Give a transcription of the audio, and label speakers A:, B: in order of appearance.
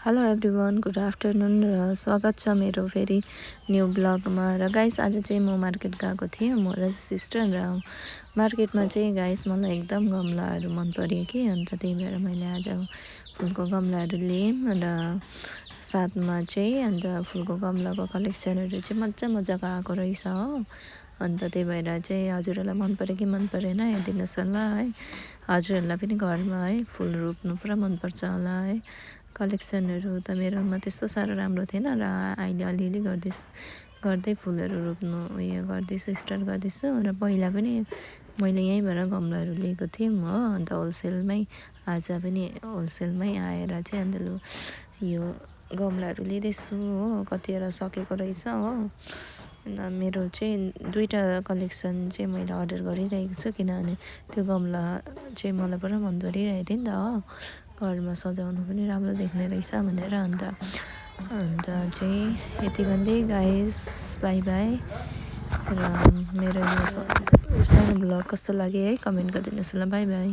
A: Hello everyone, good afternoon र स्वागत छ मेरो फेरि न्यू ब्लगमा। र गाइस, आज चाहिँ म मार्केट गएको थिएँ, म र सिस्टर। र मार्केटमा चाहिँ गाइस मलाई एकदम गमलाहरू मन पर्यो कि, अन्त त्यही भएर मैले आज फुलको गमलाहरू लिएँ। र साथमा चाहिँ अन्त फुलको गमलाको कलेक्सनहरू चाहिँ मजाको आएको रहेछ हो। अन्त त्यही भएर चाहिँ हजुरहरूलाई मन पऱ्यो कि मन परेन हेरिदिनुहोस् होला है। हजुरहरूलाई पनि घरमा है फुल रोप्नु पुरा मनपर्छ होला है। कलेक्सनहरू त मेरोमा त्यस्तो साह्रो राम्रो थिएन, र अहिले अलिअलि गर्दै फुलहरू रोप्नु उयो गर्दैछु, स्टार्ट गर्दैछु। र पहिला पनि मैले यहीँबाट गमलाहरू लिएको थिएँ हो, अन्त होलसेलमै। आज पनि होलसेलमै आएर चाहिँ अन्त लु यो गमलाहरू लिँदैछु हो। कतिवटा सकेको रहेछ हो। अन्त मेरो चाहिँ दुईवटा कलेक्सन चाहिँ मैले अर्डर गरिरहेको छु, किनभने त्यो गमला चाहिँ मलाई पुरा मन परिरहेको थियो नि त हो। घरमा सजाउनु पनि राम्रो देख्ने रहेछ भनेर। अन्त चाहिँ यति भन्दै गाइस बाई बाई। र मेरो यो सानो ब्लग कस्तो लाग्यो है कमेन्ट गरिदिनुहोस् होला। By by.